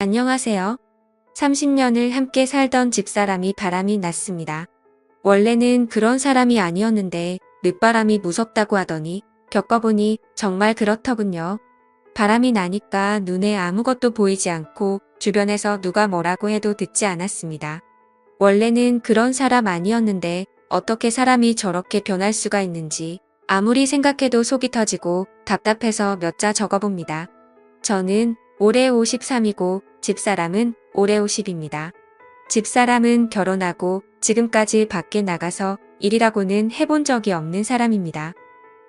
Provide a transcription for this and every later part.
안녕하세요. 30년을 함께 살던 집사람이 바람이 났습니다. 원래는 그런 사람이 아니었는데 늦바람이 무섭다고 하더니 겪어보니 정말 그렇더군요. 바람이 나니까 눈에 아무것도 보이지 않고 주변에서 누가 뭐라고 해도 듣지 않았습니다. 원래는 그런 사람 아니었는데 어떻게 사람이 저렇게 변할 수가 있는지 아무리 생각해도 속이 터지고 답답해서 몇 자 적어봅니다. 저는 올해 53이고 집사람은 올해 50입니다. 집사람은 결혼하고 지금까지 밖에 나가서 일이라고는 해본 적이 없는 사람입니다.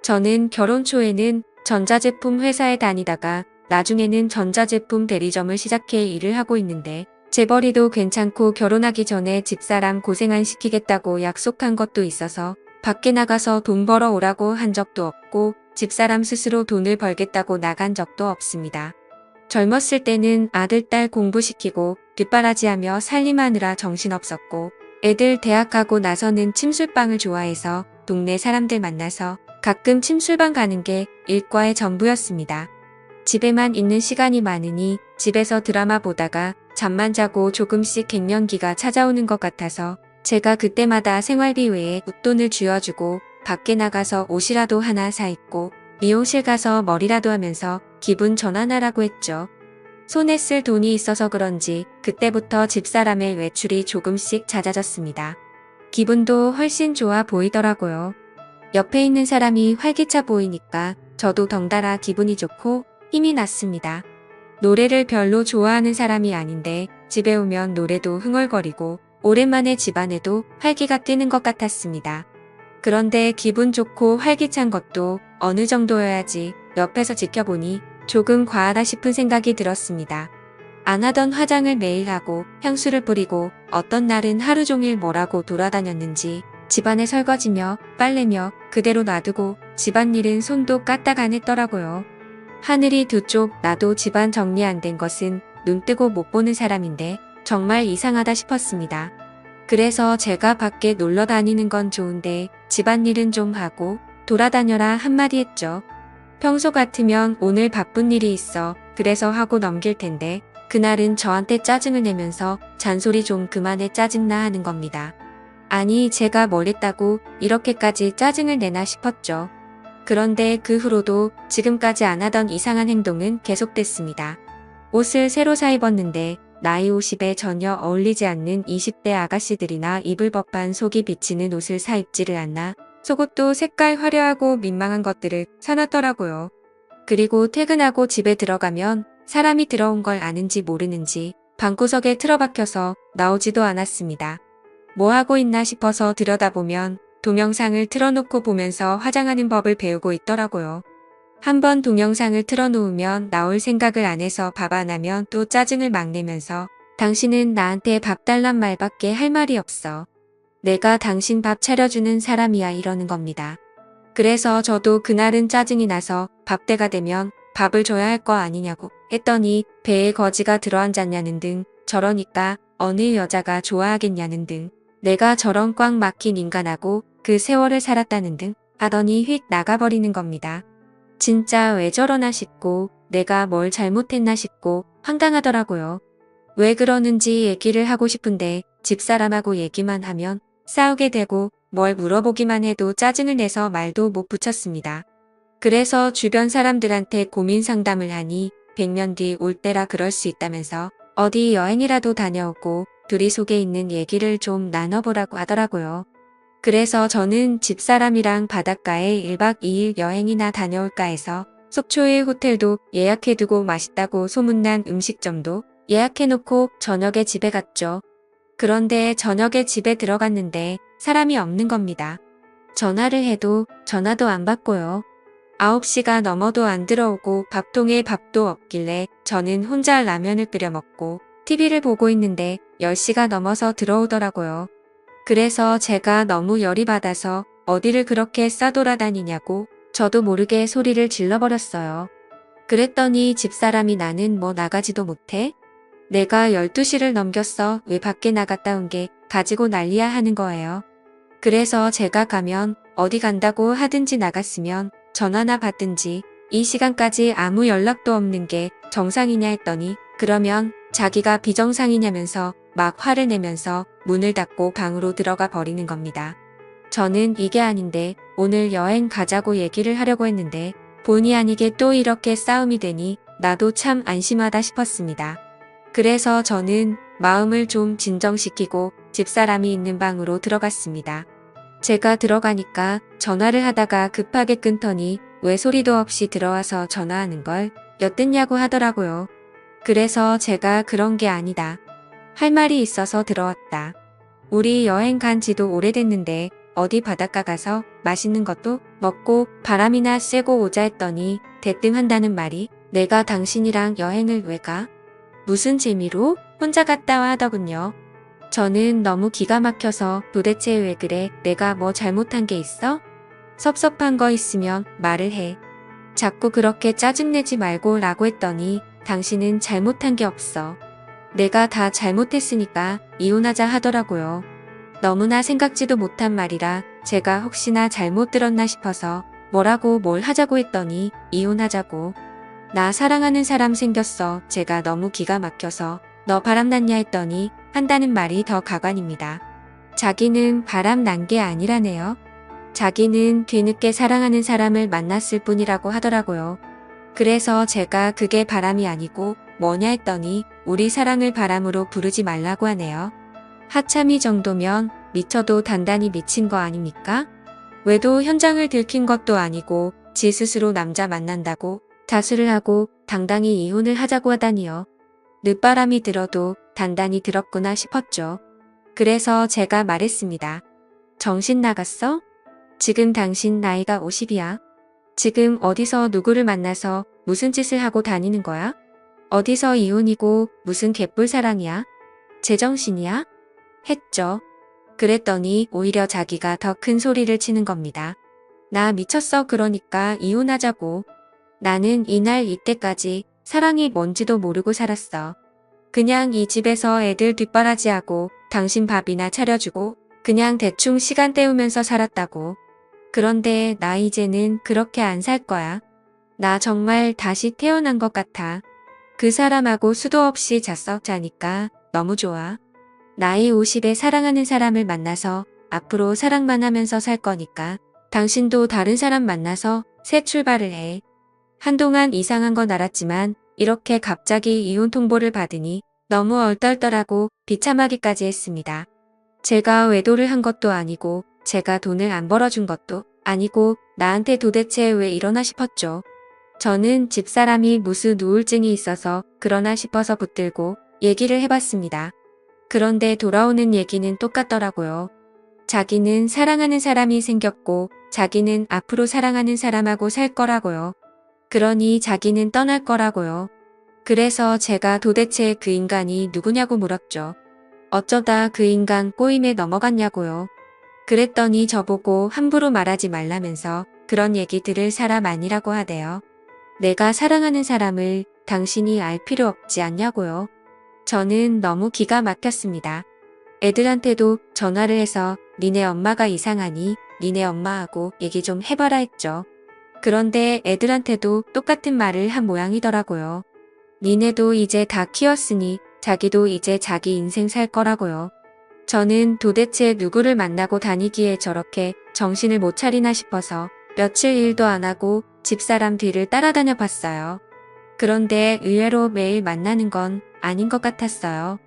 저는 결혼 초에는 전자제품 회사에 다니다가 나중에는 전자제품 대리점을 시작해 일을 하고 있는데 재벌이도 괜찮고 결혼하기 전에 집사람 고생 안 시키겠다고 약속한 것도 있어서 밖에 나가서 돈 벌어 오라고 한 적도 없고 집사람 스스로 돈을 벌겠다고 나간 적도 없습니다. 젊었을 때는 아들, 딸 공부시키고 뒷바라지하며 살림하느라 정신없었고 애들 대학 가고 나서는 침술방을 좋아해서 동네 사람들 만나서 가끔 침술방 가는 게 일과의 전부였습니다. 집에만 있는 시간이 많으니 집에서 드라마 보다가 잠만 자고 조금씩 갱년기가 찾아오는 것 같아서 제가 그때마다 생활비 외에 웃돈을 쥐어주고 밖에 나가서 옷이라도 하나 사 입고 미용실 가서 머리라도 하면서 기분 전환하라고 했죠. 손에 쓸 돈이 있어서 그런지 그때부터 집사람의 외출이 조금씩 잦아졌습니다. 기분도 훨씬 좋아 보이더라고요. 옆에 있는 사람이 활기차 보이니까 저도 덩달아 기분이 좋고 힘이 났습니다. 노래를 별로 좋아하는 사람이 아닌데 집에 오면 노래도 흥얼거리고 오랜만에 집안에도 활기가 뜨는 것 같았습니다. 그런데 기분 좋고 활기찬 것도 어느 정도여야지 옆에서 지켜보니 조금 과하다 싶은 생각이 들었습니다. 안 하던 화장을 매일 하고 향수를 뿌리고 어떤 날은 하루 종일 뭐라고 돌아다녔는지 집안에 설거지며 빨래며 그대로 놔두고 집안일은 손도 까딱 안 했더라고요. 하늘이 두 쪽 나도 집안 정리 안 된 것은 눈 뜨고 못 보는 사람인데 정말 이상하다 싶었습니다. 그래서 제가 밖에 놀러 다니는 건 좋은데 집안일은 좀 하고 돌아다녀라 한마디 했죠. 평소 같으면 오늘 바쁜 일이 있어 그래서 하고 넘길 텐데 그날은 저한테 짜증을 내면서 잔소리 좀 그만해 짜증나 하는 겁니다. 아니 제가 뭘 했다고 이렇게까지 짜증을 내나 싶었죠. 그런데 그 후로도 지금까지 안 하던 이상한 행동은 계속됐습니다. 옷을 새로 사 입었는데 나이 50에 전혀 어울리지 않는 20대 아가씨들이나 입을 법한 속이 비치는 옷을 사 입지를 않나 속옷도 색깔 화려하고 민망한 것들을 사놨더라고요. 그리고 퇴근하고 집에 들어가면 사람이 들어온 걸 아는지 모르는지 방구석에 틀어박혀서 나오지도 않았습니다. 뭐 하고 있나 싶어서 들여다보면 동영상을 틀어놓고 보면서 화장하는 법을 배우고 있더라고요. 한번 동영상을 틀어놓으면 나올 생각을 안 해서 밥 안 하면 또 짜증을 막 내면서 당신은 나한테 밥 달란 말밖에 할 말이 없어. 내가 당신 밥 차려주는 사람이야 이러는 겁니다. 그래서 저도 그날은 짜증이 나서 밥때가 되면 밥을 줘야 할 거 아니냐고 했더니 배에 거지가 들어앉았냐는 등 저러니까 어느 여자가 좋아하겠냐는 등 내가 저런 꽉 막힌 인간하고 그 세월을 살았다는 등 하더니 휙 나가버리는 겁니다. 진짜 왜 저러나 싶고 내가 뭘 잘못했나 싶고 황당하더라고요. 왜 그러는지 얘기를 하고 싶은데 집사람하고 얘기만 하면 싸우게 되고 뭘 물어보기만 해도 짜증을 내서 말도 못 붙였습니다. 그래서 주변 사람들한테 고민 상담을 하니 100년 뒤 올 때라 그럴 수 있다면서 어디 여행이라도 다녀오고 둘이 속에 있는 얘기를 좀 나눠보라고 하더라고요. 그래서 저는 집사람이랑 바닷가에 1박 2일 여행이나 다녀올까 해서 속초의 호텔도 예약해두고 맛있다고 소문난 음식점도 예약해놓고 저녁에 집에 갔죠. 그런데 저녁에 집에 들어갔는데 사람이 없는 겁니다. 전화를 해도 전화도 안 받고요. 9시가 넘어도 안 들어오고 밥통에 밥도 없길래 저는 혼자 라면을 끓여 먹고 TV를 보고 있는데 10시가 넘어서 들어오더라고요. 그래서 제가 너무 열이 받아서 어디를 그렇게 싸돌아다니냐고 저도 모르게 소리를 질러버렸어요. 그랬더니 집사람이 나는 뭐 나가지도 못해? 내가 12시를 넘겼어. 왜 밖에 나갔다 온 게 가지고 난리야 하는 거예요. 그래서 제가 가면 어디 간다고 하든지 나갔으면 전화나 받든지 이 시간까지 아무 연락도 없는 게 정상이냐 했더니 그러면 자기가 비정상이냐면서 막 화를 내면서 문을 닫고 방으로 들어가 버리는 겁니다. 저는 이게 아닌데 오늘 여행 가자고 얘기를 하려고 했는데 본의 아니게 또 이렇게 싸움이 되니 나도 참 안심하다 싶었습니다. 그래서 저는 마음을 좀 진정시키고 집사람이 있는 방으로 들어갔습니다. 제가 들어가니까 전화를 하다가 급하게 끊더니 왜 소리도 없이 들어와서 전화하는 걸 엿듣냐고 하더라고요. 그래서 제가 그런 게 아니다. 할 말이 있어서 들어왔다. 우리 여행 간 지도 오래됐는데 어디 바닷가 가서 맛있는 것도 먹고 바람이나 쐬고 오자 했더니 대뜸 한다는 말이 내가 당신이랑 여행을 왜 가? 무슨 재미로 혼자 갔다 와 하더군요. 저는 너무 기가 막혀서 도대체 왜 그래? 내가 뭐 잘못한 게 있어? 섭섭한 거 있으면 말을 해. 자꾸 그렇게 짜증내지 말고 라고 했더니 당신은 잘못한 게 없어. 내가 다 잘못했으니까 이혼하자 하더라고요. 너무나 생각지도 못한 말이라 제가 혹시나 잘못 들었나 싶어서 뭐라고 뭘 하자고 했더니 이혼하자고. 나 사랑하는 사람 생겼어. 제가 너무 기가 막혀서 너 바람났냐 했더니 한다는 말이 더 가관입니다. 자기는 바람난 게 아니라네요. 자기는 뒤늦게 사랑하는 사람을 만났을 뿐이라고 하더라고요. 그래서 제가 그게 바람이 아니고 뭐냐 했더니 우리 사랑을 바람으로 부르지 말라고 하네요. 하참이 정도면 미쳐도 단단히 미친 거 아닙니까? 외도 현장을 들킨 것도 아니고 지 스스로 남자 만난다고 자수를 하고 당당히 이혼을 하자고 하다니요. 늦바람이 들어도 단단히 들었구나 싶었죠. 그래서 제가 말했습니다. 정신 나갔어? 지금 당신 나이가 50이야. 지금 어디서 누구를 만나서 무슨 짓을 하고 다니는 거야? 어디서 이혼이고 무슨 개뿔 사랑이야? 제정신이야? 했죠. 그랬더니 오히려 자기가 더 큰 소리를 치는 겁니다. 나 미쳤어. 그러니까 이혼하자고. 나는 이날 이때까지 사랑이 뭔지도 모르고 살았어. 그냥 이 집에서 애들 뒷바라지하고 당신 밥이나 차려주고 그냥 대충 시간 때우면서 살았다고. 그런데 나 이제는 그렇게 안 살 거야. 나 정말 다시 태어난 것 같아. 그 사람하고 수도 없이 자니까 너무 좋아. 나이 50에 사랑하는 사람을 만나서 앞으로 사랑만 하면서 살 거니까 당신도 다른 사람 만나서 새 출발을 해. 한동안 이상한 건 알았지만 이렇게 갑자기 이혼 통보를 받으니 너무 얼떨떨하고 비참하기까지 했습니다. 제가 외도를 한 것도 아니고 제가 돈을 안 벌어준 것도 아니고 나한테 도대체 왜 이러나 싶었죠. 저는 집사람이 무슨 우울증이 있어서 그러나 싶어서 붙들고 얘기를 해봤습니다. 그런데 돌아오는 얘기는 똑같더라고요. 자기는 사랑하는 사람이 생겼고 자기는 앞으로 사랑하는 사람하고 살 거라고요. 그러니 자기는 떠날 거라고요. 그래서 제가 도대체 그 인간이 누구냐고 물었죠. 어쩌다 그 인간 꼬임에 넘어갔냐고요. 그랬더니 저보고 함부로 말하지 말라면서 그런 얘기 들을 사람 아니라고 하대요. 내가 사랑하는 사람을 당신이 알 필요 없지 않냐고요. 저는 너무 기가 막혔습니다. 애들한테도 전화를 해서 니네 엄마가 이상하니 니네 엄마하고 얘기 좀 해봐라 했죠. 그런데 애들한테도 똑같은 말을 한 모양이더라고요. 니네도 이제 다 키웠으니 자기도 이제 자기 인생 살 거라고요. 저는 도대체 누구를 만나고 다니기에 저렇게 정신을 못 차리나 싶어서 며칠 일도 안 하고 집사람 뒤를 따라다녀 봤어요. 그런데 의외로 매일 만나는 건 아닌 것 같았어요.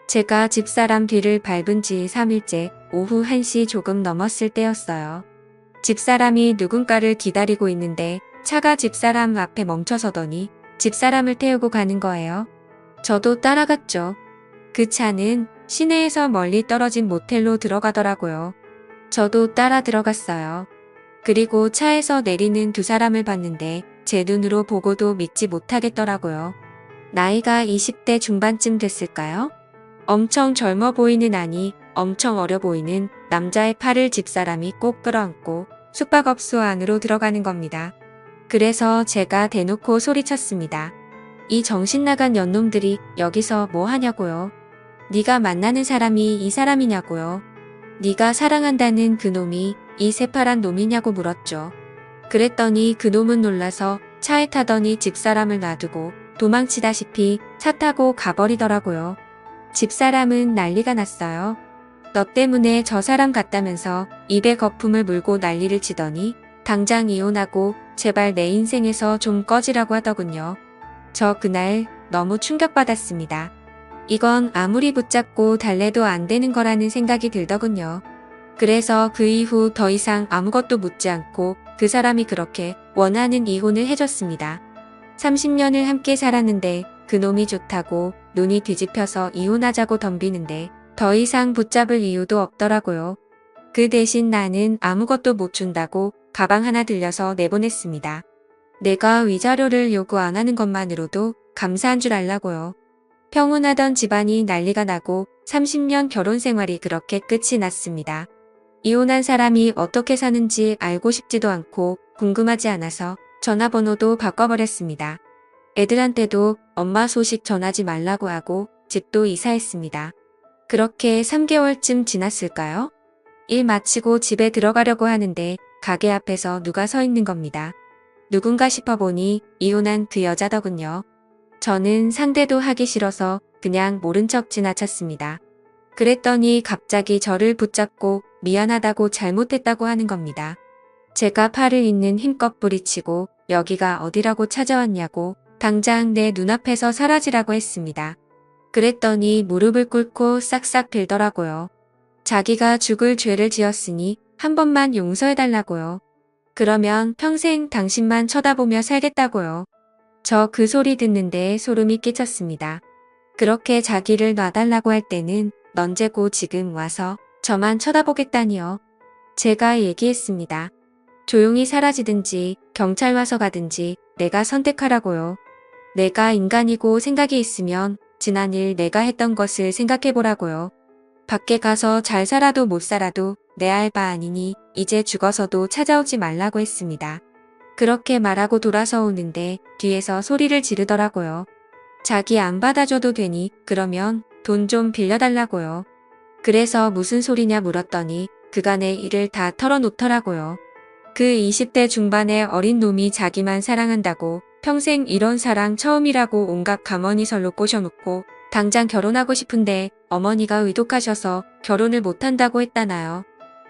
제가 집사람 뒤를 밟은 지 3일째 오후 1시 조금 넘었을 때였어요. 집사람이 누군가를 기다리고 있는데 차가 집사람 앞에 멈춰서더니 집사람을 태우고 가는 거예요. 저도 따라갔죠. 그 차는 시내에서 멀리 떨어진 모텔로 들어가더라고요. 저도 따라 들어갔어요. 그리고 차에서 내리는 두 사람을 봤는데 제 눈으로 보고도 믿지 못하겠더라고요. 나이가 20대 중반쯤 됐을까요? 엄청 젊어 보이는 아니 엄청 어려 보이는 남자의 팔을 집사람이 꼭 끌어안고 숙박업소 안으로 들어가는 겁니다. 그래서 제가 대놓고 소리쳤습니다. 이 정신나간 연놈들이 여기서 뭐 하냐고요. 네가 만나는 사람이 이 사람이냐고요. 네가 사랑한다는 그 놈이 이 새파란 놈이냐고 물었죠. 그랬더니 그 놈은 놀라서 차에 타더니 집사람을 놔두고 도망치다시피 차 타고 가버리더라고요. 집사람은 난리가 났어요. 너 때문에 저 사람 같다면서 입에 거품을 물고 난리를 치더니 당장 이혼하고 제발 내 인생에서 좀 꺼지라고 하더군요. 저 그날 너무 충격받았습니다. 이건 아무리 붙잡고 달래도 안 되는 거라는 생각이 들더군요. 그래서 그 이후 더 이상 아무것도 묻지 않고 그 사람이 그렇게 원하는 이혼을 해줬습니다. 30년을 함께 살았는데 그놈이 좋다고 눈이 뒤집혀서 이혼하자고 덤비는데 더 이상 붙잡을 이유도 없더라고요. 그 대신 나는 아무것도 못 준다고 가방 하나 들려서 내보냈습니다. 내가 위자료를 요구 안 하는 것만으로도 감사한 줄 알라고요. 평온하던 집안이 난리가 나고 30년 결혼 생활이 그렇게 끝이 났습니다. 이혼한 사람이 어떻게 사는지 알고 싶지도 않고 궁금하지 않아서 전화번호도 바꿔버렸습니다. 애들한테도 엄마 소식 전하지 말라고 하고 집도 이사했습니다. 그렇게 3개월쯤 지났을까요? 일 마치고 집에 들어가려고 하는데 가게 앞에서 누가 서 있는 겁니다. 누군가 싶어보니 이혼한 그 여자더군요. 저는 상대도 하기 싫어서 그냥 모른 척 지나쳤습니다. 그랬더니 갑자기 저를 붙잡고 미안하다고 잘못했다고 하는 겁니다. 제가 팔을 있는 힘껏 부리치고 여기가 어디라고 찾아왔냐고 당장 내 눈앞에서 사라지라고 했습니다. 그랬더니 무릎을 꿇고 싹싹 빌더라고요. 자기가 죽을 죄를 지었으니 한 번만 용서해달라고요. 그러면 평생 당신만 쳐다보며 살겠다고요. 저 그 소리 듣는데 소름이 끼쳤습니다. 그렇게 자기를 놔달라고 할 때는 넌제고 지금 와서 저만 쳐다보겠다니요. 제가 얘기했습니다. 조용히 사라지든지 경찰 와서 가든지 내가 선택하라고요. 내가 인간이고 생각이 있으면 지난 일 내가 했던 것을 생각해보라고요. 밖에 가서 잘 살아도 못 살아도 내 알바 아니니 이제 죽어서도 찾아오지 말라고 했습니다. 그렇게 말하고 돌아서 오는데 뒤에서 소리를 지르더라고요. 자기 안 받아줘도 되니 그러면 돈 좀 빌려달라고요. 그래서 무슨 소리냐 물었더니 그간의 일을 다 털어놓더라고요. 그 20대 중반의 어린 놈이 자기만 사랑한다고 평생 이런 사랑 처음이라고 온갖 가머니설로 꼬셔놓고 당장 결혼하고 싶은데 어머니가 의독하셔서 결혼을 못한다고 했다나요.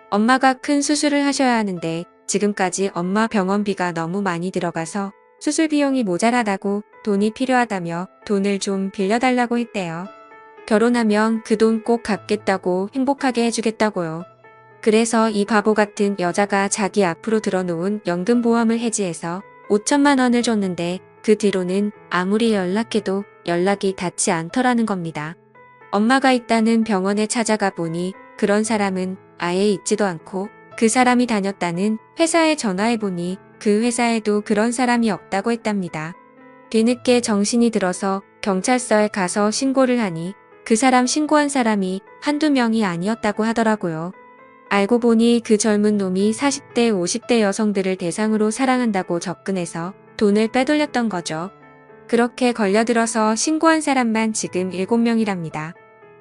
엄마가 큰 수술을 하셔야 하는데 지금까지 엄마 병원비가 너무 많이 들어가서 수술 비용이 모자라다고 돈이 필요하다며 돈을 좀 빌려달라고 했대요. 결혼하면 그 돈 꼭 갚겠다고 행복하게 해주겠다고요. 그래서 이 바보 같은 여자가 자기 앞으로 들어놓은 연금보험을 해지해서 5천만 원을 줬는데 그 뒤로는 아무리 연락해도 연락이 닿지 않더라는 겁니다. 엄마가 있다는 병원에 찾아가 보니 그런 사람은 아예 있지도 않고 그 사람이 다녔다는 회사에 전화해보니 그 회사에도 그런 사람이 없다고 했답니다. 뒤늦게 정신이 들어서 경찰서에 가서 신고를 하니 그 사람 신고한 사람이 한두 명이 아니었다고 하더라고요. 알고 보니 그 젊은 놈이 40대, 50대 여성들을 대상으로 사랑한다고 접근해서 돈을 빼돌렸던 거죠. 그렇게 걸려들어서 신고한 사람만 지금 7명이랍니다.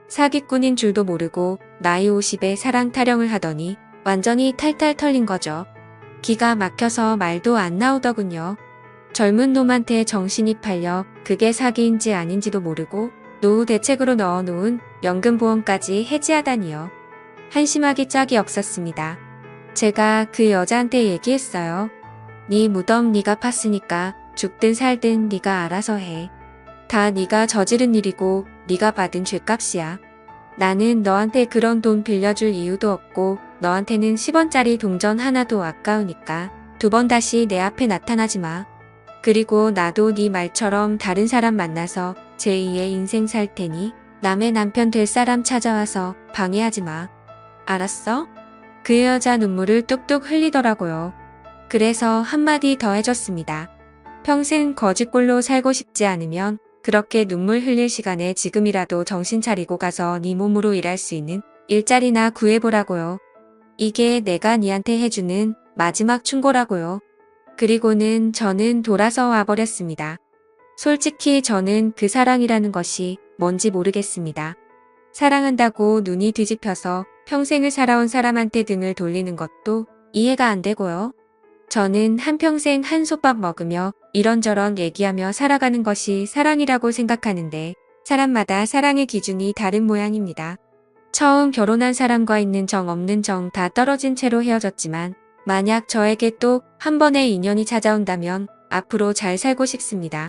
사기꾼인 줄도 모르고 나이 50에 사랑 타령을 하더니 완전히 탈탈 털린 거죠. 기가 막혀서 말도 안 나오더군요. 젊은 놈한테 정신이 팔려 그게 사기인지 아닌지도 모르고 노후 대책으로 넣어놓은 연금보험까지 해지하다니요. 한심하기 짝이 없었습니다. 제가 그 여자한테 얘기했어요. 네 무덤 네가 팠으니까 죽든 살든 네가 알아서 해. 다 네가 저지른 일이고 네가 받은 죗값이야. 나는 너한테 그런 돈 빌려줄 이유도 없고 너한테는 10원짜리 동전 하나도 아까우니까 2번 다시 내 앞에 나타나지 마. 그리고 나도 네 말처럼 다른 사람 만나서 제2의 인생 살 테니 남의 남편 될 사람 찾아와서 방해하지 마. 알았어? 그 여자 눈물을 뚝뚝 흘리더라고요. 그래서 한마디 더 해줬습니다. 평생 거지꼴로 살고 싶지 않으면 그렇게 눈물 흘릴 시간에 지금이라도 정신 차리고 가서 네 몸으로 일할 수 있는 일자리나 구해보라고요. 이게 내가 니한테 해주는 마지막 충고라고요. 그리고는 저는 돌아서 와버렸습니다. 솔직히 저는 그 사랑이라는 것이 뭔지 모르겠습니다. 사랑한다고 눈이 뒤집혀서 평생을 살아온 사람한테 등을 돌리는 것도 이해가 안 되고요. 저는 한평생 한솥밥 먹으며 이런저런 얘기하며 살아가는 것이 사랑이라고 생각하는데 사람마다 사랑의 기준이 다른 모양입니다. 처음 결혼한 사람과 있는 정 없는 정 다 떨어진 채로 헤어졌지만 만약 저에게 또 한 번의 인연이 찾아온다면 앞으로 잘 살고 싶습니다.